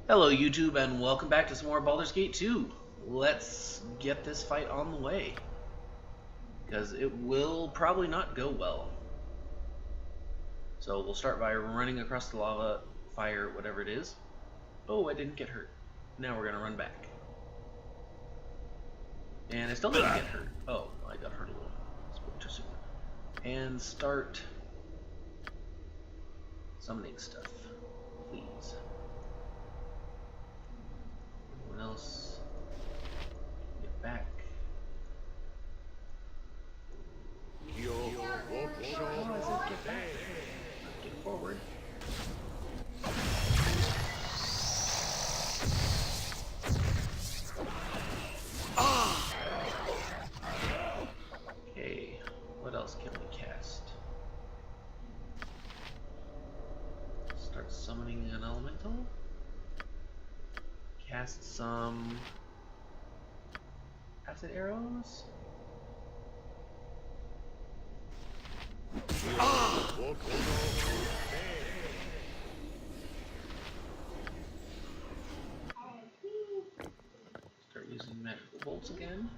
Hello YouTube and welcome back to some more Baldur's Gate 2. Let's get this fight on the way. Because it will probably not go well. So we'll start by running across the lava, fire, whatever it is. Oh, I didn't get hurt. Now we're going to run back. And I still didn't get hurt. Oh, I got hurt a little. That's interesting. And start summoning stuff, please. Anyone else? Get back. Oh, I said get back. Get forward. Okay, what else can we cast? Start summoning an elemental. Cast some acid arrows. Start using magical bolts again.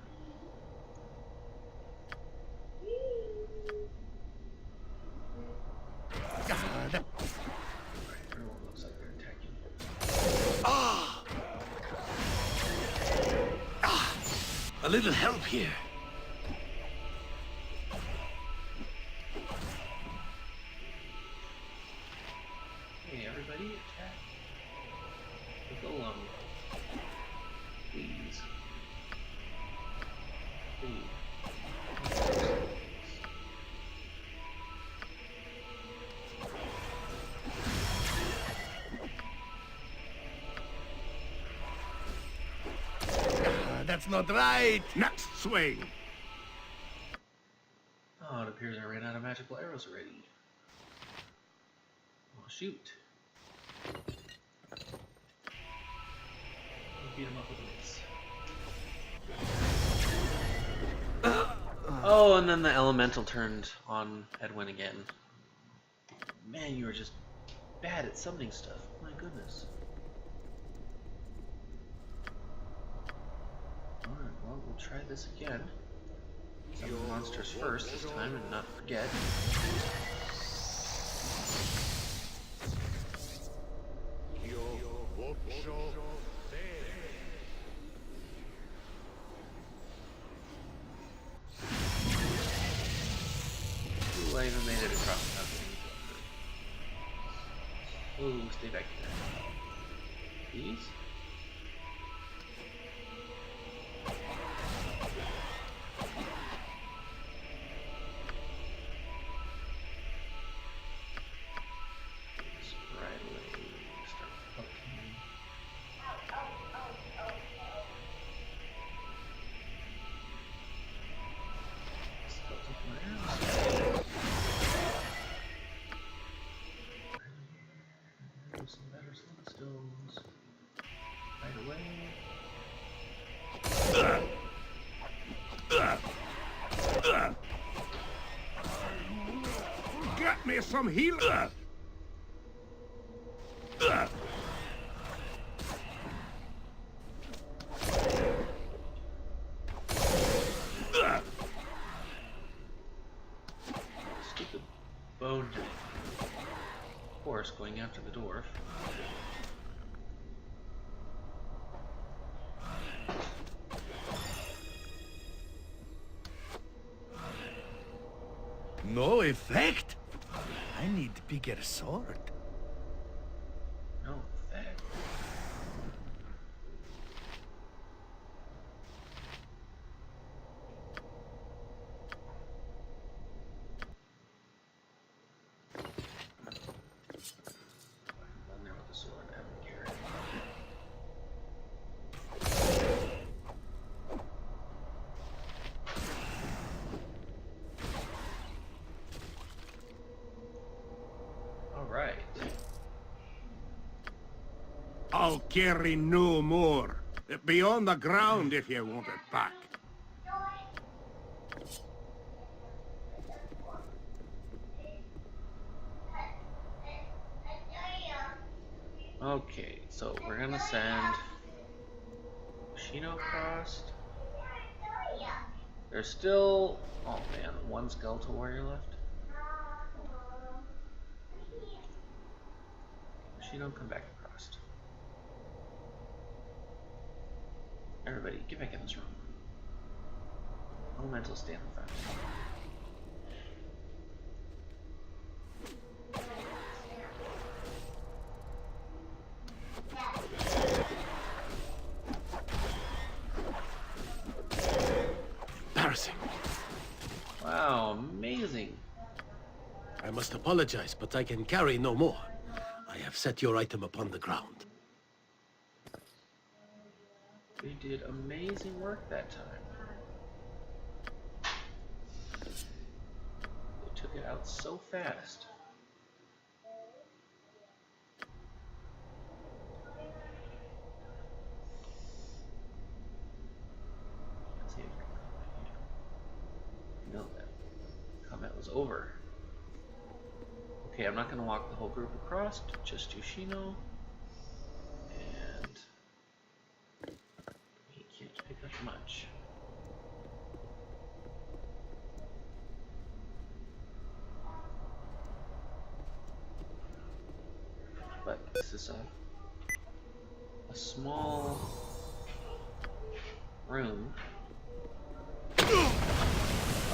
Everyone looks like they're attacking. A little help here. Hey, everybody, attack the golem. Please. Please. That's not right. Next swing. Oh, it appears I ran out of magical arrows already. Oh, shoot. I'll beat him up with this. Oh, and then the elemental turned on Edwin again. Man, you are just bad at summoning stuff. My goodness. Alright, well, we'll try this again. Summon monsters first this time and not forget. Ooh, I even made it across without getting hurt. Ooh, stay back here. Please? Some better stones. Right away. Get me some heal. Stupid bone giant. Of course, going after the dwarf. No effect. I need bigger sword. No effect. I'm there with the sword. I don't care. Alright. I'll carry no more. Be on the ground if you want it back. Okay, so we're gonna send Shino across. There's still, oh man, one skeletal warrior left. Shino, come back across. Everybody, get back in this room. Elemental, stand in front. Embarrassing. Wow, amazing. I must apologize, but I can carry no more. I have set your item upon the ground. We did amazing work that time. They took it out so fast. Let's see if we can know that combat was over. Okay, I'm not going to walk the whole group across, just Yoshino. And he can't pick up much. But this is a small room.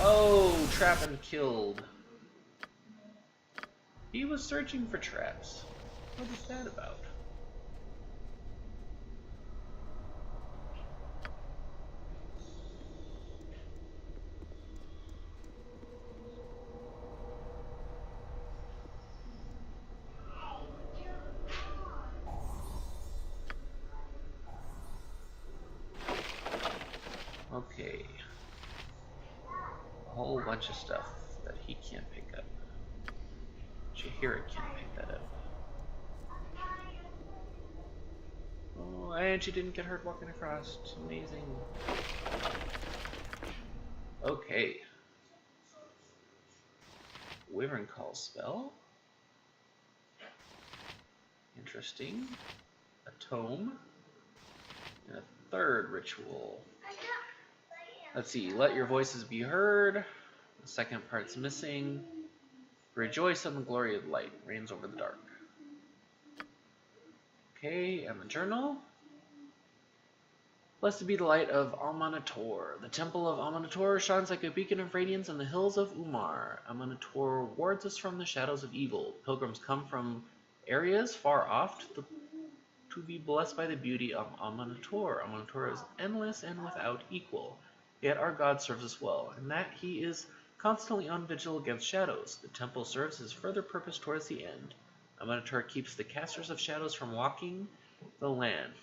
Oh, trap and killed. He was searching for traps. What is that about? Okay. A whole bunch of stuff that he can't pick up. Chihira can't pick that up. Oh, and she didn't get hurt walking across. It's amazing. Okay. Wyvern Call spell. Interesting. A tome. And a third ritual. Let's see. Let your voices be heard. The second part's missing. Rejoice in the glory of light. Reigns over the dark. Okay, and the journal. Blessed be the light of Aumanator. The temple of Aumanator shines like a beacon of radiance on the hills of Umar. Aumanator wards us from the shadows of evil. Pilgrims come from areas far off to be blessed by the beauty of Aumanator. Aumanator is endless and without equal. Yet our God serves us well, in that he is constantly on vigil against shadows. The temple serves his further purpose towards the end. Aumanator keeps the casters of shadows from walking the land,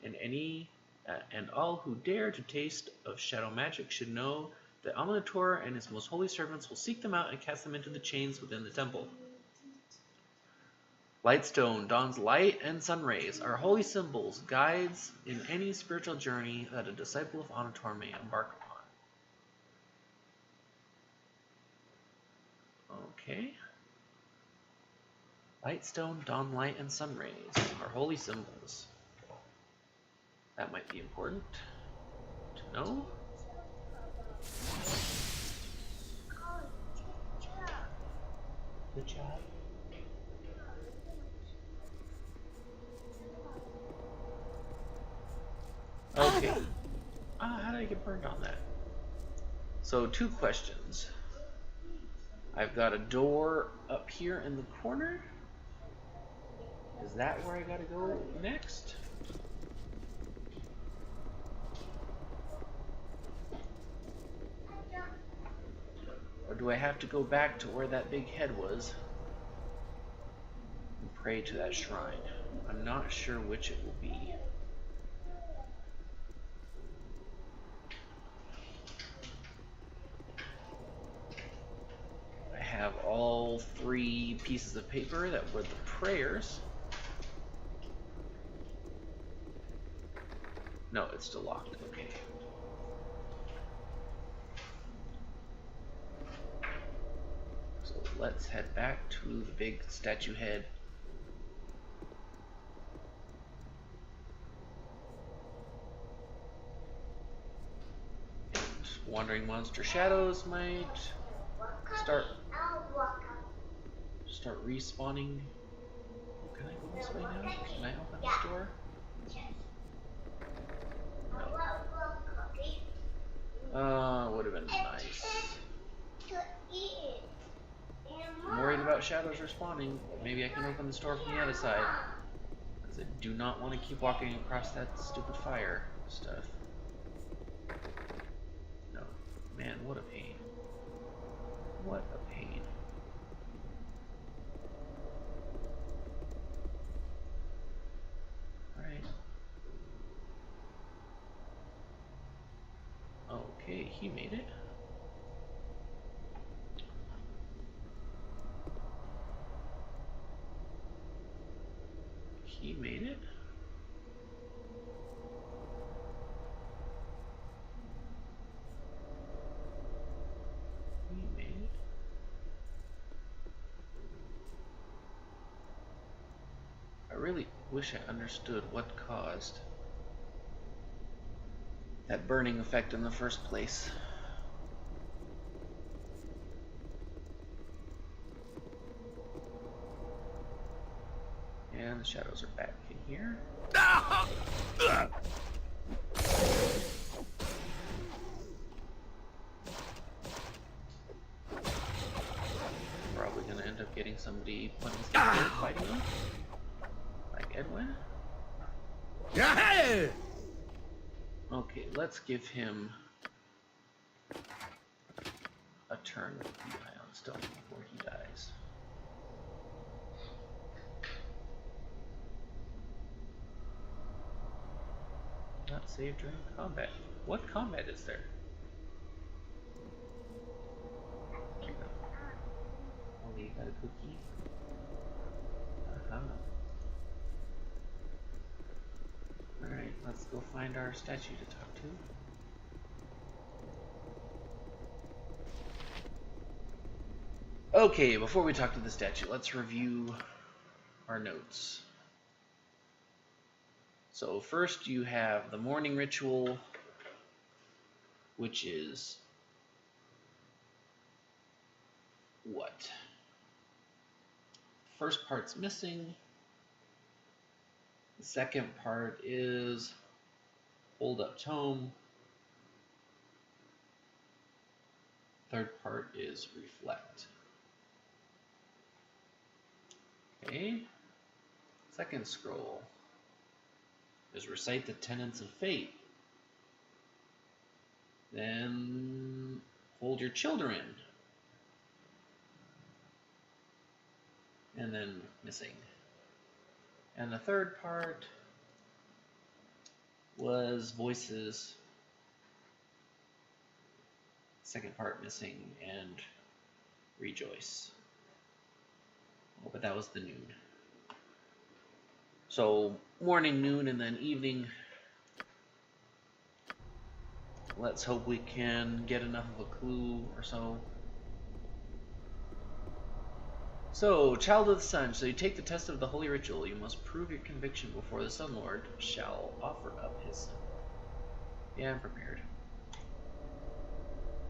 and all who dare to taste of shadow magic should know that Aumanator and his most holy servants will seek them out and cast them into the chains within the temple. Lightstone dawns light and sun rays, are holy symbols, guides in any spiritual journey that a disciple of Aumanator may embark upon. Okay. Lightstone, dawn light, and sun rays are holy symbols. That might be important to know. Good job. Okay. How did I get burned on that? So, two questions. I've got a door up here in the corner. Is that where I gotta go next? Or do I have to go back to where that big head was and pray to that shrine? I'm not sure which it will be. I have all 3 pieces of paper that were the prayers. No, it's still locked. Okay. So let's head back to the big statue head. Wandering monster shadows might start respawning. Oh, can I go this way now? Can I open this door? No. Would have been nice. I'm worried about shadows respawning. Maybe I can open this door from the other side. Because I do not want to keep walking across that stupid fire stuff. No. Man, what a pain. What a pain. Alright. Okay, he made it. He made it. He made it. I really wish I understood what caused that burning effect in the first place. And the shadows are back in here. Probably gonna end up getting somebody putting stuff there fighting them. Like Edwin. Okay, let's give him a turn with the eye on stone before he dies. Not saved during combat. What combat is there? Oh, you got a cookie? Alright, let's go find our statue to talk to. Okay, before we talk to the statue, let's review our notes. So first you have the morning ritual, which is what? First part's missing. The second part is hold up tome. Third part is reflect. Okay. Second scroll is recite the tenets of fate. Then hold your children. And then missing. And the third part was voices. Second part missing and rejoice. Oh, but that was the noon. So morning, noon, and then evening. Let's hope we can get enough of a clue or so. So, Child of the Sun, so you take the test of the holy ritual. You must prove your conviction before the Sun Lord shall offer up his son. Yeah, I'm prepared.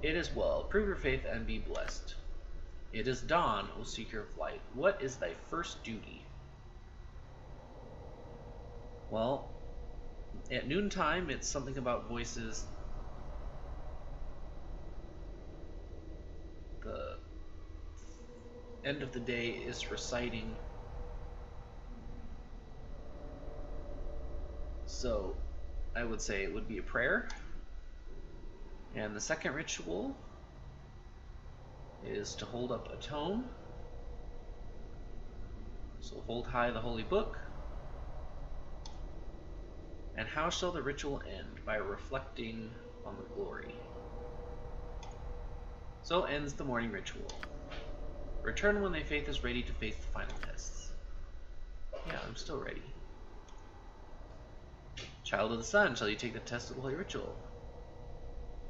It is well. Prove your faith and be blessed. It is dawn, O seeker of light. What is thy first duty? Well, at noontime, it's something about voices. The end of the day is reciting. So I would say it would be a prayer. And the second ritual is to hold up a tome. So hold high the holy book. And how shall the ritual end? By reflecting on the glory. So ends the morning ritual. Return when thy faith is ready to face the final tests. Yeah, I'm still ready. Child of the Sun, shall you take the test of the holy ritual?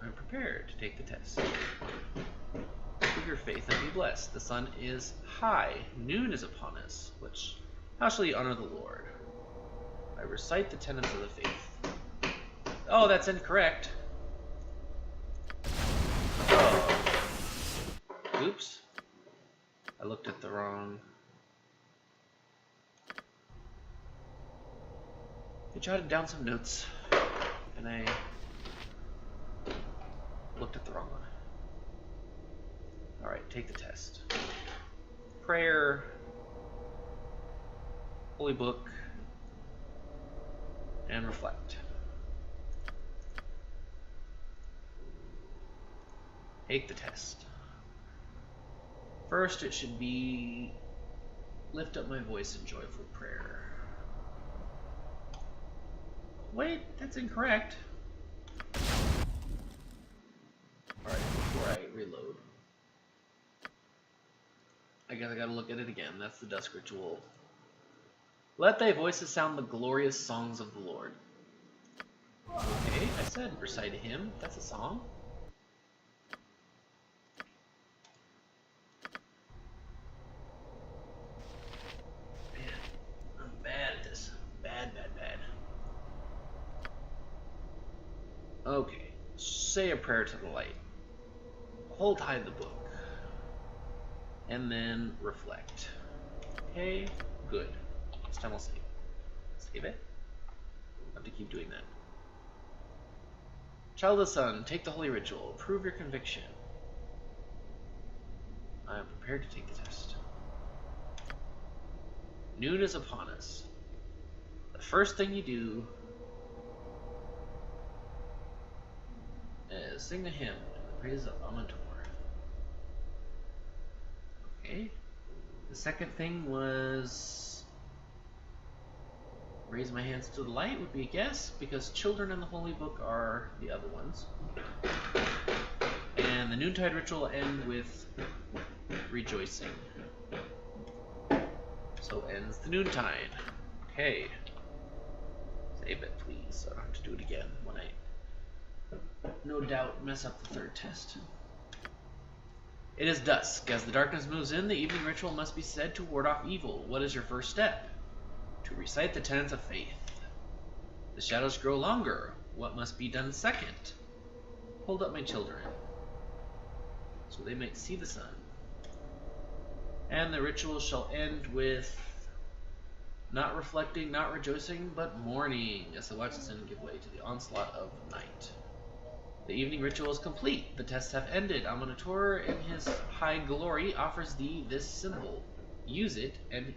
I'm prepared to take the test. Prove your faith and be blessed. The sun is high. Noon is upon us. How shall you honor the Lord? I recite the tenets of the faith. Oh, that's incorrect. Oops. I looked at the wrong... I jotted down some notes, and I looked at the wrong one. Alright, take the test. Prayer, Holy Book, and reflect. Take the test. First, it should be lift up my voice in joyful prayer. Wait, that's incorrect. Alright, before I reload. I guess I gotta look at it again. That's the dusk ritual. Let thy voices sound the glorious songs of the Lord. Okay, I said recite a hymn. That's a song. Man, I'm bad at this. Bad. Okay, say a prayer to the light. Hold high the book. And then reflect. Okay, good. This time I'll save. Save it. I have to keep doing that. Child of the Sun, take the holy ritual. Prove your conviction. I am prepared to take the test. Noon is upon us. The first thing you do is sing a hymn in the praises of Aumanator. Okay. The second thing was raise my hands to the light would be a guess, because children in the holy book are the other ones. And the noontide ritual will end with rejoicing. So ends the noontide. Okay. Save it, please, so I don't have to do it again when I, no doubt, mess up the third test. It is dusk. As the darkness moves in, the evening ritual must be said to ward off evil. What is your first step? To recite the tenets of faith. The shadows grow longer. What must be done second? Hold up my children, so they might see the sun. And the ritual shall end with not reflecting, not rejoicing, but mourning, as the watch the sun give way to the onslaught of night. The evening ritual is complete. The tests have ended. Aumanator, in his high glory, offers thee this symbol. Use it and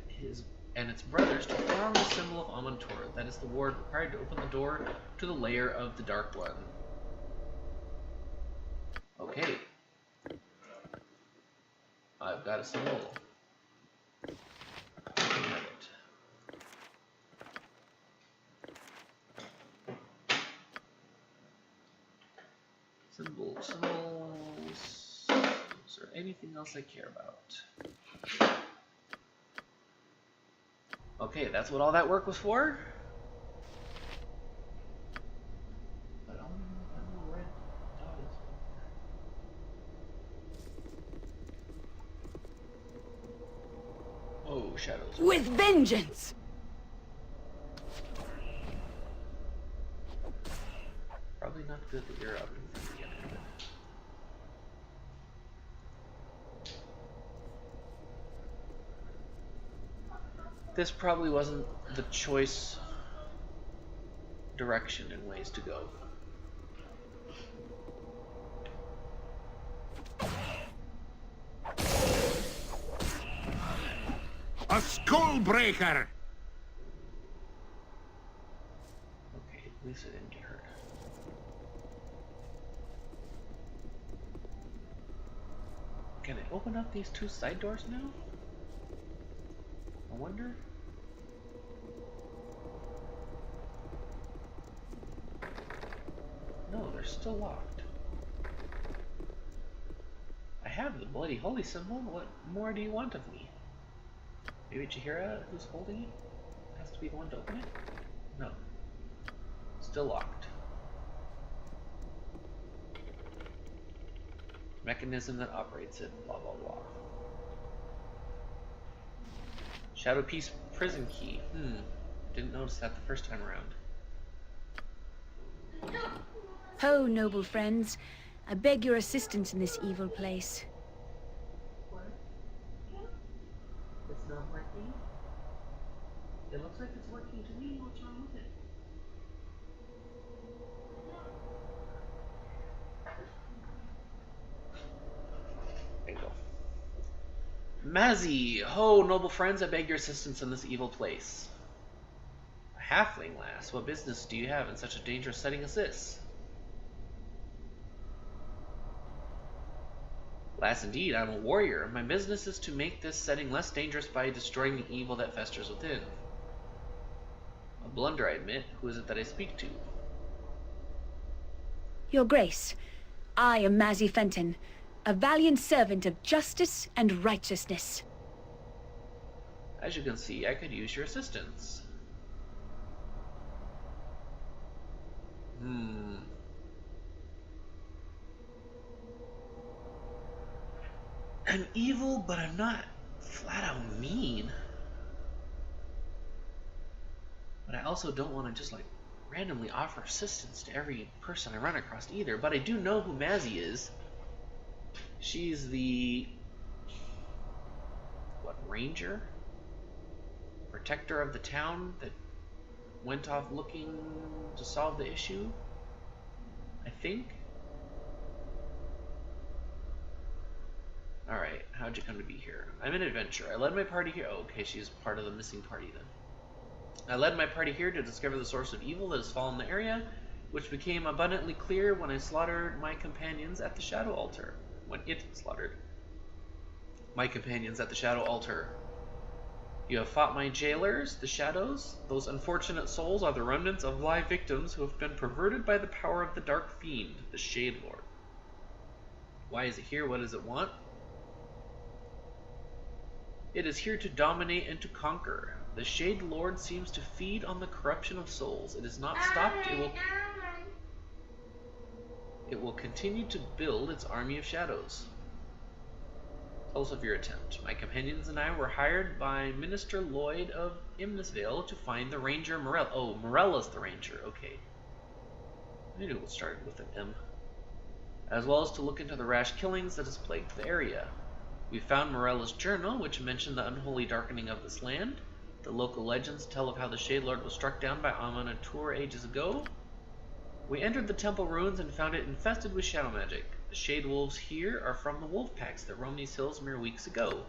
its brothers to form the symbol of Aumanator. That is the ward required to open the door to the lair of the Dark One. Okay. I've got a symbol. I can have it. Symbols. Is there anything else I care about? Okay, that's what all that work was for? But I don't know where red dot is. Oh, shadows. With vengeance! Probably not good that you're up in front of the enemy. This probably wasn't the choice direction and ways to go. A skull breaker! Okay, at least I didn't get hurt. Can I open up these two side doors now? I wonder. No, they're still locked. I have the bloody holy symbol. What more do you want of me? Maybe Chihira, who's holding it, has to be the one to open it? No. Still locked. Mechanism that operates it, blah blah blah. Shadow Piece prison key. Didn't notice that the first time around. Ho, noble friends. I beg your assistance in this evil place. not working. It looks like it's working to me. What's wrong with it? There you go. Mazzy! Ho, noble friends, I beg your assistance in this evil place. A halfling, lass. What business do you have in such a dangerous setting as this? Lass, indeed, I'm a warrior. My business is to make this setting less dangerous by destroying the evil that festers within. A blunder, I admit. Who is it that I speak to? Your Grace, I am Mazzy Fenton, a valiant servant of justice and righteousness. As you can see, I could use your assistance. I'm evil, but I'm not flat out mean. But I also don't want to just like randomly offer assistance to every person I run across either. But I do know who Mazzy is. She's the ranger? Protector of the town that went off looking to solve the issue, I think. Alright, how'd you come to be here? I'm an adventurer. I led my party here. Oh, okay, she's part of the missing party then. I led my party here to discover the source of evil that has fallen the area, which became abundantly clear when I slaughtered my companions at the Shadow Altar. When it slaughtered my companions at the Shadow Altar. You have fought my jailers, the Shadows. Those unfortunate souls are the remnants of live victims who have been perverted by the power of the Dark Fiend, the Shade Lord. Why is it here? What does it want? It is here to dominate and to conquer. The Shade Lord seems to feed on the corruption of souls. It is not stopped. It will continue to build its army of shadows. Tell us of your attempt. My companions and I were hired by Minister Lloyd of Imnisvale to find the Ranger Morella. Oh, Morella's the Ranger. Okay. I knew it started with an M. As well as to look into the rash killings that has plagued the area. We found Morella's journal, which mentioned the unholy darkening of this land. The local legends tell of how the Shade Lord was struck down by Aumanator ages ago. We entered the temple ruins and found it infested with shadow magic. The Shade Wolves here are from the wolf packs that roamed these hills mere weeks ago.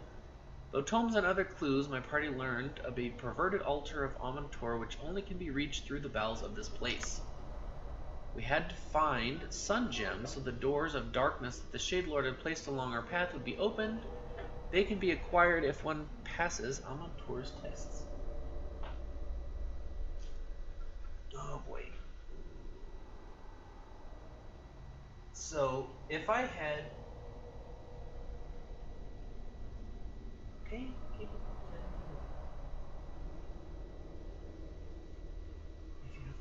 Though tomes and other clues, my party learned of a perverted altar of Aumanator which only can be reached through the bowels of this place. We had to find sun gems so the doors of darkness that the Shade Lord had placed along our path would be opened. They can be acquired if one passes Aumanator's tests. Oh boy. So, if I had... Okay, keep it. If you have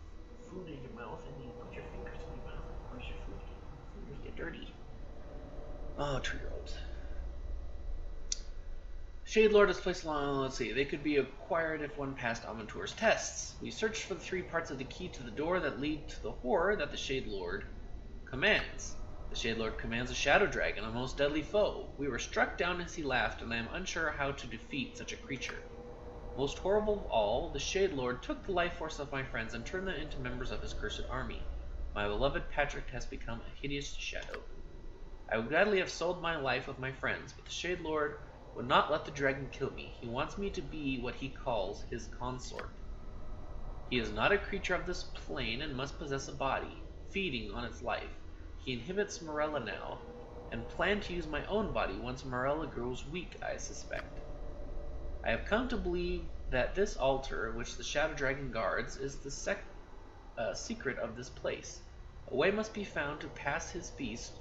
food in your mouth and you put your fingers in your mouth, of course your fingers get dirty. Oh, 2-year-olds. Shade Lord is placed along, let's see, they could be acquired if one passed Aumanator's tests. We searched for the 3 parts of the key to the door that lead to the horror that the Shade Lord commands. The Shade Lord commands a shadow dragon, a most deadly foe. We were struck down as he laughed, and I am unsure how to defeat such a creature. Most horrible of all, the Shade Lord took the life force of my friends and turned them into members of his cursed army. My beloved Patrick has become a hideous shadow. I would gladly have sold my life with my friends, but the Shade Lord would not let the dragon kill me. He wants me to be what he calls his consort. He is not a creature of this plane and must possess a body, feeding on its life. He inhibits Morella now, and planned to use my own body once Morella grows weak, I suspect. I have come to believe that this altar, which the Shadow Dragon guards, is the secret of this place. A way must be found to pass his beast,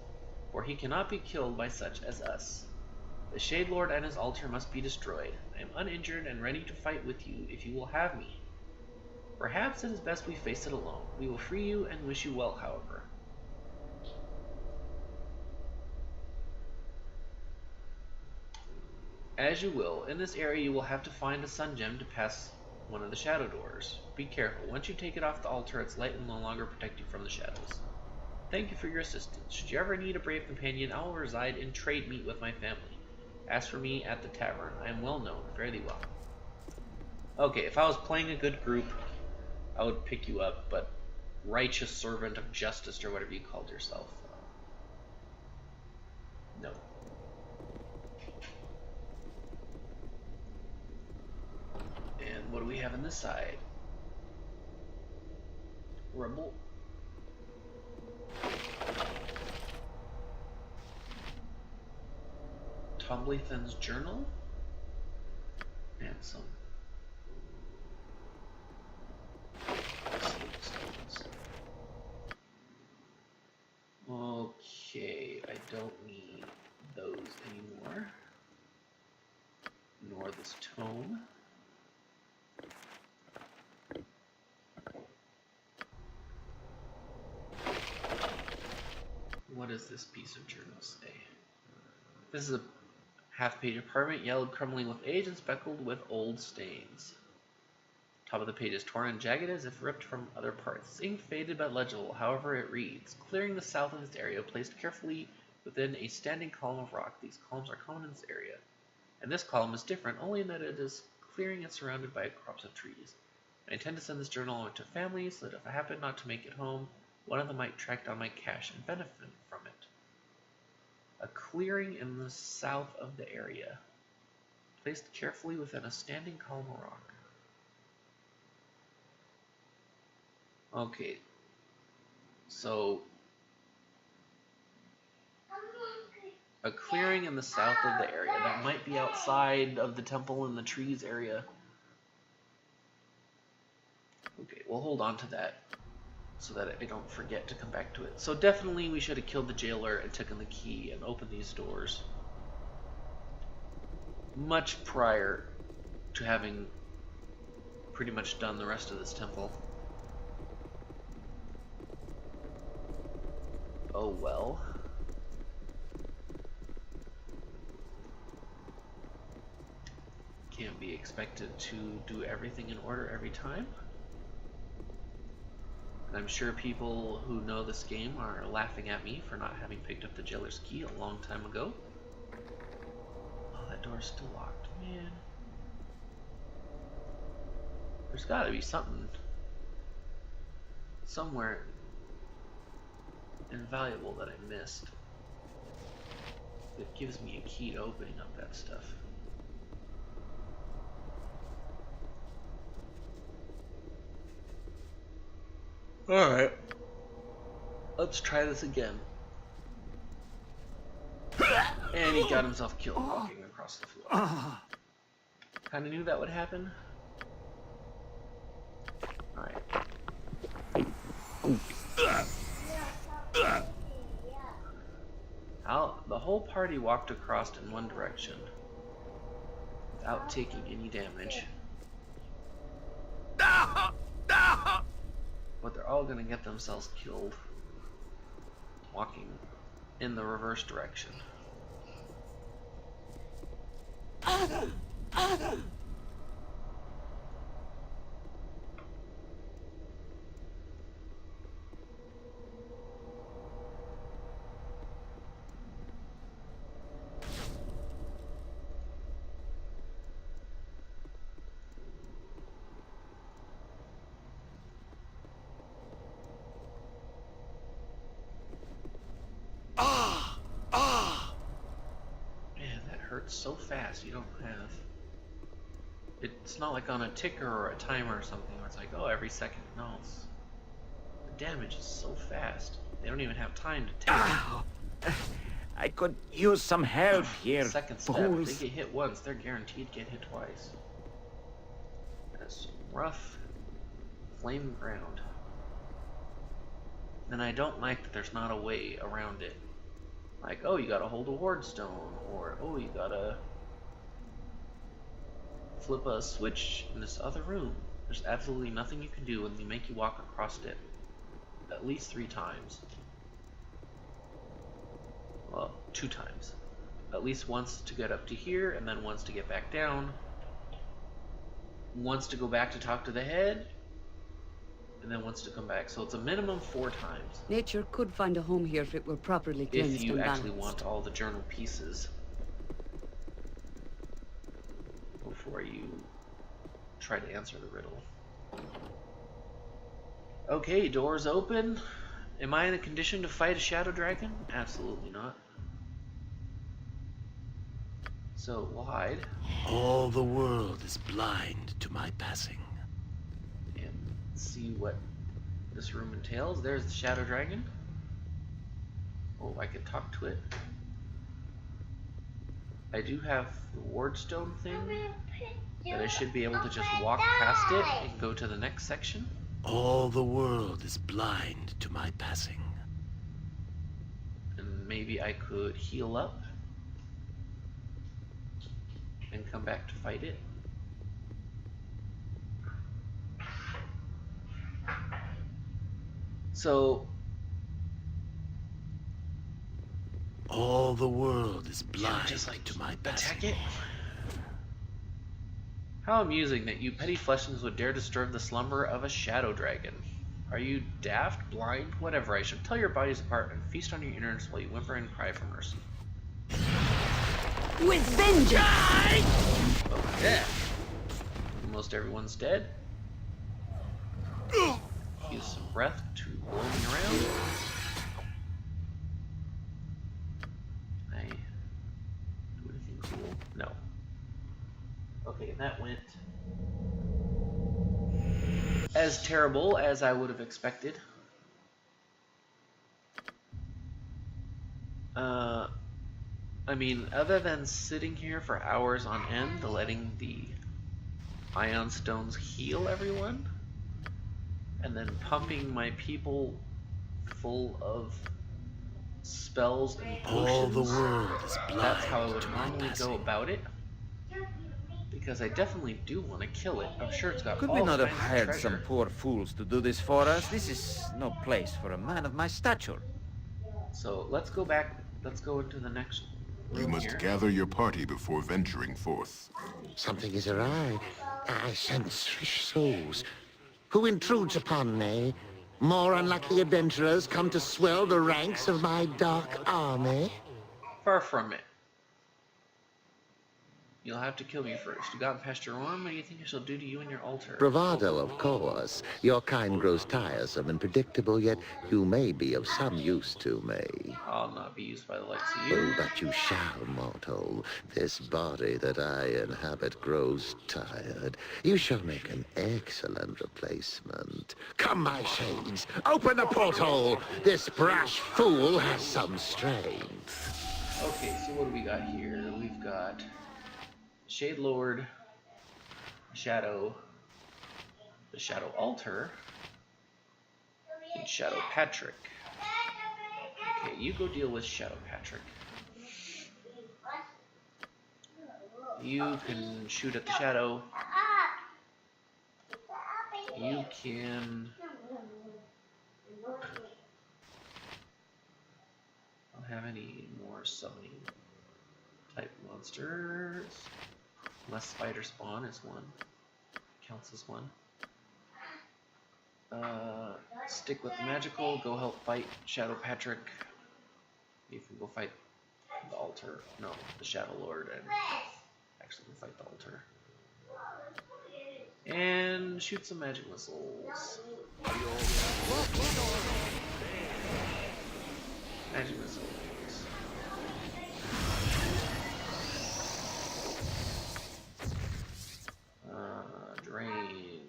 for he cannot be killed by such as us. The Shade Lord and his altar must be destroyed. I am uninjured and ready to fight with you if you will have me. Perhaps it is best we face it alone. We will free you and wish you well, however. As you will. In this area you will have to find a sun gem to pass one of the shadow doors. Be careful. Once you take it off the altar, its light will no longer protect you from the shadows. Thank you for your assistance. Should you ever need a brave companion, I will reside in trade meet with my family. Ask for me at the tavern. I am well known, fairly well. Okay, if I was playing a good group, I would pick you up, but righteous servant of justice or whatever you called yourself. No. And what do we have on this side? Rebel. Tomblythan's journal. And some okay, I don't need those anymore. Nor this tome. What does this piece of journal say? This is a half-page apartment, yellowed, crumbling with age, and speckled with old stains. Top of the page is torn and jagged as if ripped from other parts. Ink faded but legible, however it reads. Clearing the south of this area, placed carefully within a standing column of rock. These columns are common in this area. And this column is different, only in that it is clearing and surrounded by crops of trees. I intend to send this journal on to families, so that if I happen not to make it home, one of them might track down my cache and benefit from it. A clearing in the south of the area, placed carefully within a standing column of rock. Okay, so a clearing in the south of the area. That might be outside of the temple and the trees area. Okay, we'll hold on to that so that I don't forget to come back to it. So definitely we should have killed the jailer and taken the key and opened these doors much prior to having pretty much done the rest of this temple. Oh well. Can't be expected to do everything in order every time. And I'm sure people who know this game are laughing at me for not having picked up the jailer's key a long time ago. Oh, that door's still locked, man. There's gotta be something somewhere invaluable that I missed that gives me a key to opening up that stuff. Alright, let's try this again. And he got himself killed walking across the floor. Kinda knew that would happen. Alright. The whole party walked across in one direction without taking any damage. But they're all gonna get themselves killed walking in the reverse direction. So fast, you don't have... It's not like on a ticker or a timer or something where it's like, oh, every second. No, it's... The damage is so fast. They don't even have time to take it. I could use some help here. Second step, if they get hit once, they're guaranteed to get hit twice. That's some rough, flame ground. And I don't like that there's not a way around it. Like, oh, you gotta hold a ward stone, or oh, you gotta flip a switch in this other room. There's absolutely nothing you can do when they make you walk across it at least 3 times. Well, 2 times. At least once to get up to here, and then once to get back down. Once to go back to talk to the head, and then wants to come back. So it's a minimum 4 times. Nature could find a home here if it were properly cleansed if you and actually balanced. want all the journal pieces. before you try to answer the riddle. Okay, doors open. Am I in a condition to fight a shadow dragon? Absolutely not. So we'll hide All the world is blind to my passing. and see what this room entails. There's the shadow dragon. Oh, I could talk to it. I do have the wardstone thing that I should be able to just walk past it and go to the next section. All the world is blind to my passing. And maybe I could heal up and come back to fight it. So All the world is blind just like to my attack passing. it. How amusing that you petty fleshlings would dare disturb the slumber of a shadow dragon. Are you daft, blind, whatever? I should tear your bodies apart and feast on your innards while you whimper and cry for mercy. With vengeance! Oh, yeah. Almost everyone's dead. Use some breath to blow me around. Can I do anything cool? No. Okay, and that went as terrible as I would have expected. I mean, other than sitting here for hours on end, letting the ion stones heal everyone, and then pumping my people full of spells and potions, All the world is blind that's how I would to my normally passing. go about it. Because I definitely do want to kill it. I'm sure it's got Could all we not have kinds of hired treasure. some poor fools to do this for us? This is no place for a man of my stature. So let's go back. Let's go into the next room You must here. gather your party before venturing forth. Something is awry. I sense fresh souls. Who intrudes upon me? More unlucky adventurers come to swell the ranks of my dark army? Far from it. You'll have to kill me first. You gotten past your arm? What do you think I shall do to you and your altar? Bravado, of course. Your kind grows tiresome and predictable, yet you may be of some use to me. I'll not be used by the likes of you. Oh, but you shall, mortal. This body that I inhabit grows tired. You shall make an excellent replacement. Come, my shades, open the porthole. This brash fool has some strength. Okay, so what do we got here? We've got Shade Lord, Shadow, the Shadow Altar, and Shadow Patrick. Okay, you go deal with Shadow Patrick. You can shoot at the Shadow. You can... I don't have any more summoning type monsters. Unless spider spawn is one. Counts as one. Stick with the magical. Go help fight Shadow Patrick. You can go fight the altar. No, the Shadow Lord, and actually go fight the altar. And shoot some magic missiles. Magic missiles. Drain.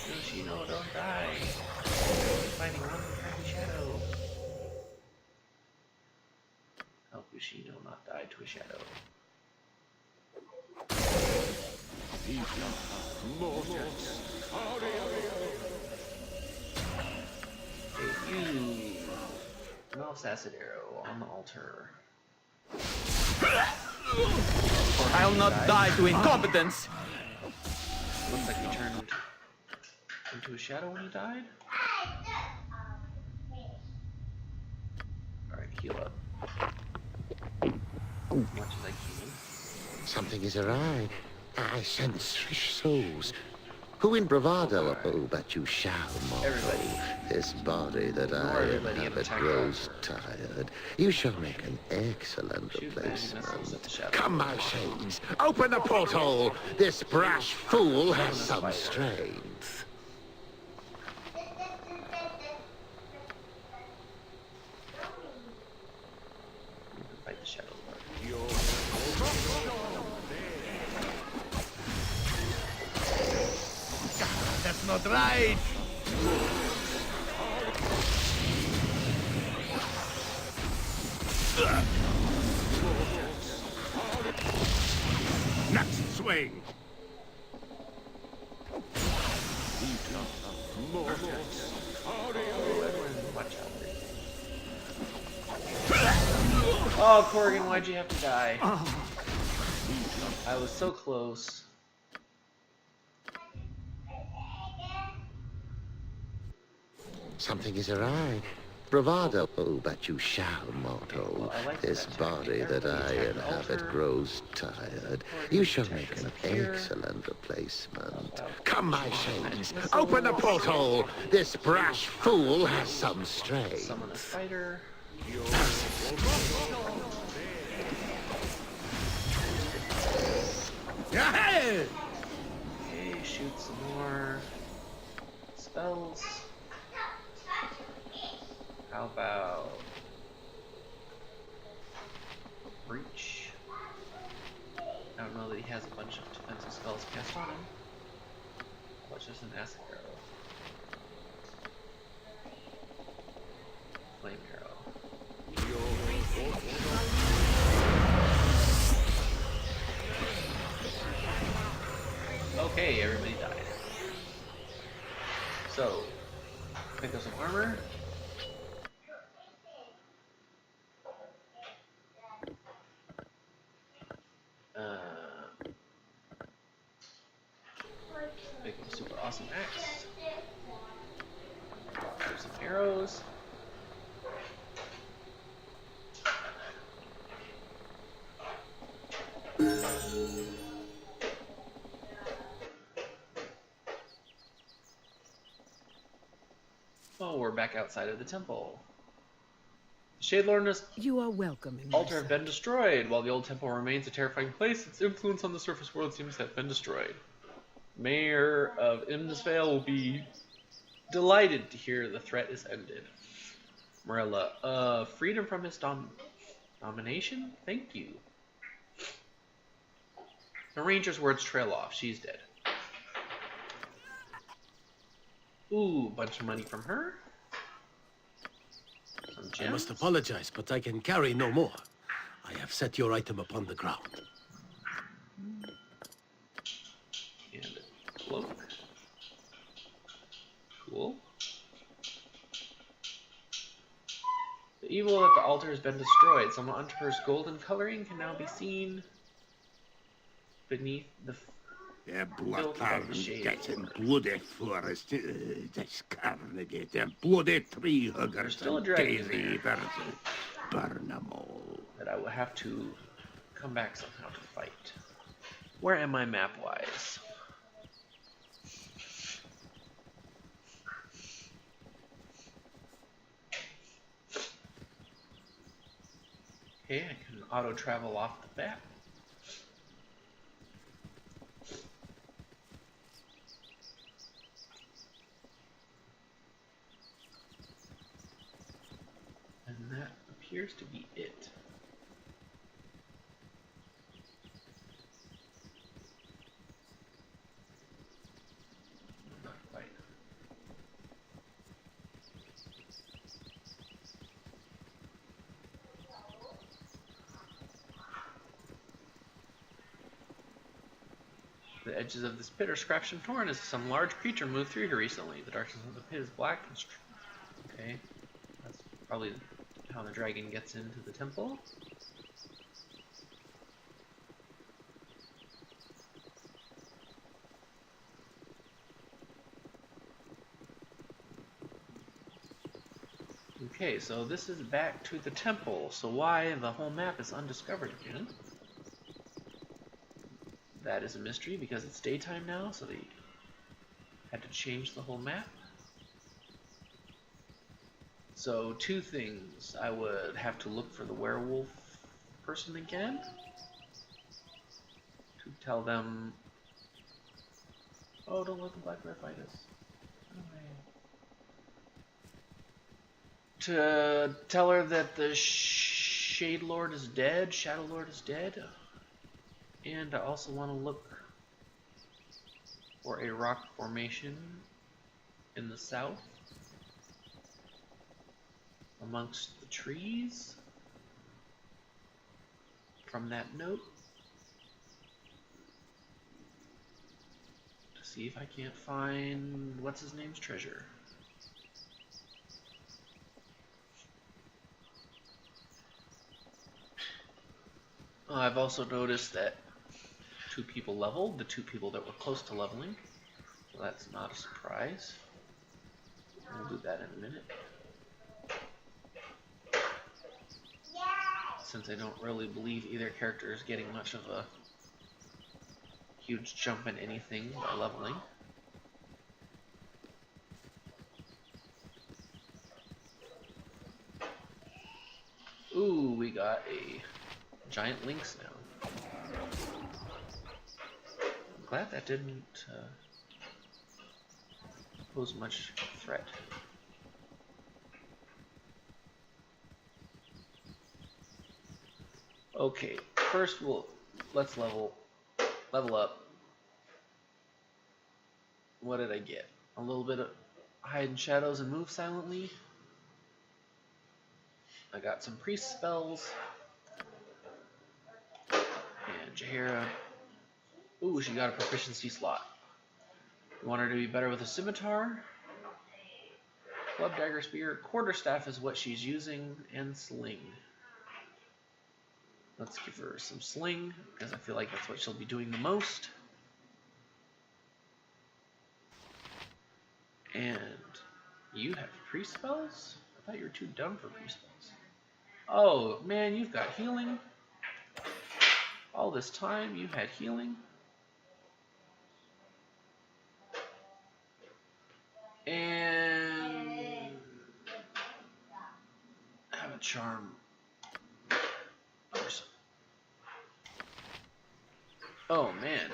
Yoshino, don't die. Finding one crappy shadow. Help Yoshino not die to a shadow. Okay, you. Mouse acid arrow on the altar. I'll not die to incompetence! Looks like he turned into a shadow when he died. Alright, heal up. As much as I can. Something is awry. I sense fresh souls. Who in bravado? Oh, but you shall, mortal. Everybody. This body that Ignore I everybody and inhabit attack grows Baldur. tired. You shall make an excellent Shoot magic missiles at the replacement. shadow. Come, my shades, open the porthole. This brash fool has some Fighter. strength. You can fight the shadow lord. That's not right! Next swing! Watch out. Oh, Corrigan, why'd you have to die? I was so close. Something is awry. Bravado, oh, but you shall, mortal. Well, I like This that body tactic. that I Everybody attack the inhabit altar. grows tired. Or You you shall attack make us an up here. excellent replacement. Well, Come, my magic shades, missiles. open the porthole. This brash fool has some strength. Summon a fighter. Hey! Okay, shoot some more spells. How about Breach? I don't know that he has a bunch of defensive spells cast on him. What's just an acid arrow? Flame arrow. Okay, everybody died. So, pick up some armor. Pick up a super awesome axe. Grab some arrows. Oh, we're back outside of the temple. The Shade Lord and his You are welcome in my altar have been destroyed. While the old temple remains a terrifying place, its influence on the surface world seems to have been destroyed. Mayor of Imnisvale will be delighted to hear the threat is ended. Morella, freedom from his domination? Thank you. The ranger's words trail off. She's dead. Ooh, bunch of money from her. Some I gems. must apologize, but I can carry no more. I have set your item upon the ground. And a cloak. Cool. The evil at the altar has been destroyed. Some of Unter's golden coloring can now be seen beneath the Der Built Blackern, of shade. dessen bloody forest, this carnage, their bloody tree There's huggers, still a and dragon in daily there. verses. Burn them all. that I will have to come back somehow to fight. Where am I map-wise? Okay, I can auto-travel off the map. And that appears to be it. Not quite. The edges of this pit are scratched and torn as some large creature moved through here recently. The darkness of the pit is black and okay. That's probably how the dragon gets into the temple. Okay, so this is back to the temple. So why the whole map is undiscovered again? That is a mystery because it's daytime now, so the Had to change the whole map. So two things. I would have to look for the werewolf person again to tell them, oh, don't let the black bear fight us. To tell her that the Shade Lord is dead, Shadow Lord is dead. And I also want to look for a rock formation in the south amongst the trees from that note to see if I can't find what's his name's treasure. I've also noticed that 2 people leveled, the 2 people that were close to leveling, so that's not a surprise. We'll do that in a minute. Since I don't really believe either character is getting much of a huge jump in anything by leveling. Ooh, we got a giant lynx now. I'm glad that didn't pose much threat. Okay, first let's level up. What did I get? A little bit of hide in shadows and move silently. I got some priest spells. And Jaheira. Ooh, she got a proficiency slot. You want her to be better with a scimitar? Club, dagger, spear, quarterstaff is what she's using, and sling. Let's give her some sling, because I feel like that's what she'll be doing the most. And you have priest spells? I thought you were too dumb for priest spells. Oh, man, you've got healing. All this time, you had healing. And have a charm. Oh man,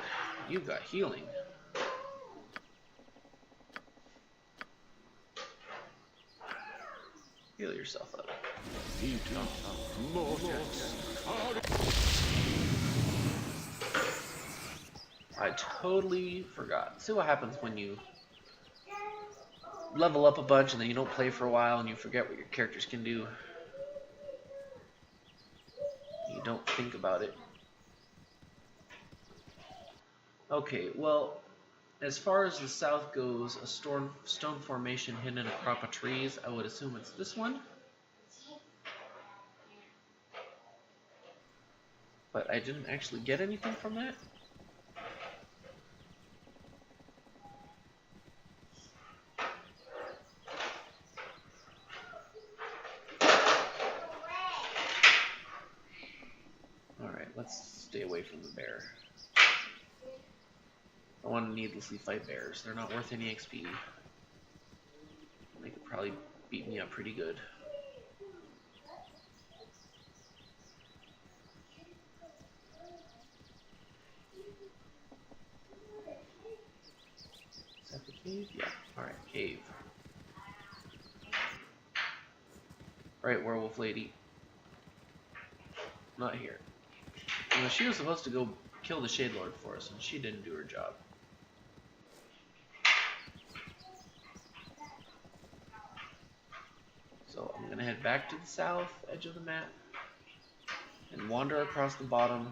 you've got healing. Heal yourself up. I totally forgot. See what happens when you level up a bunch and then you don't play for a while and you forget what your characters can do. You don't think about it. Okay, well, as far as the south goes, a stone formation hidden in a crop of trees, I would assume it's this one. But I didn't actually get anything from that. Alright, let's stay away from the bear. I want to needlessly fight bears. They're not worth any XP. They could probably beat me up pretty good. Is that the cave? Yeah. Alright, cave. Alright, werewolf lady. Not here. You know, she was supposed to go kill the Shade Lord for us, and she didn't do her job. So I'm going to head back to the south edge of the map and wander across the bottom.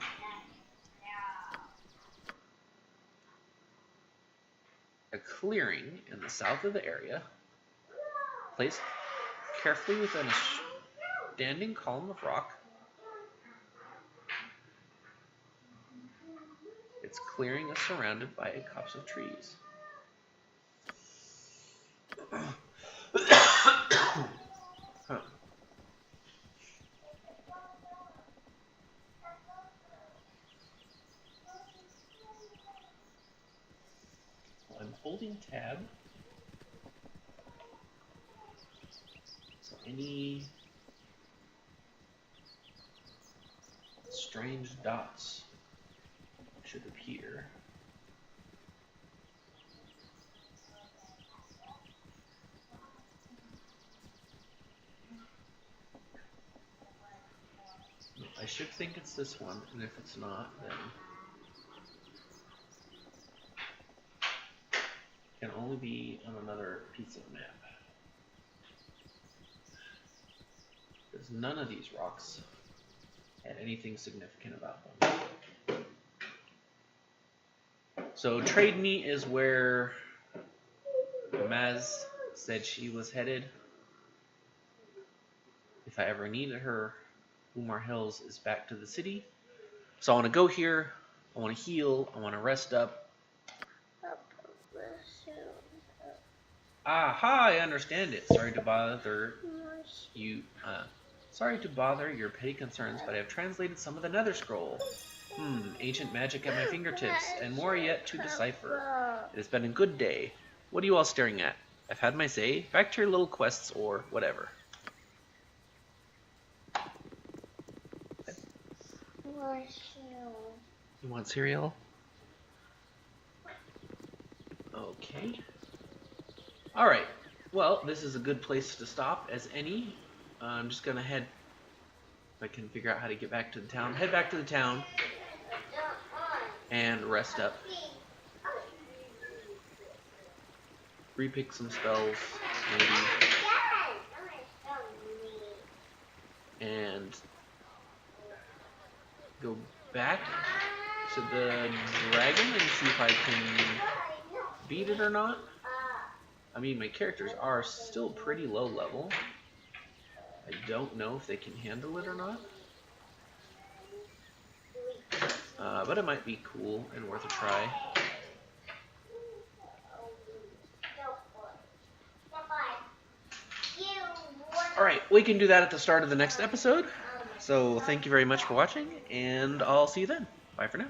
A clearing in the south of the area, placed carefully within a standing column of rock. Its clearing is surrounded by a copse of trees. Huh. I'm holding tab. So any strange dots should appear. I should think it's this one, and if it's not, then it can only be on another piece of map. Because none of these rocks had anything significant about them. So Trade Me is where Maz said she was headed. If I ever needed her, Umar Hills is back to the city. So I want to go here, I want to heal, I want to rest up. Aha, I understand it. Sorry to bother you. Sorry to bother your petty concerns, but I have translated some of the Nether Scroll. Ancient magic at my fingertips, and more yet to decipher. It has been a good day. What are you all staring at? I've had my say. Back to your little quests or whatever. You want cereal? Okay. Alright. Well, this is a good place to stop as any. I'm just gonna head, if I can figure out how to get back to the town, head back to the town and rest up. Repick some spells, maybe. And go back to the dragon and see if I can beat it or not. I mean, my characters are still pretty low level. I don't know if they can handle it or not. But it might be cool and worth a try. Alright, we can do that at the start of the next episode. So thank you very much for watching, and I'll see you then. Bye for now.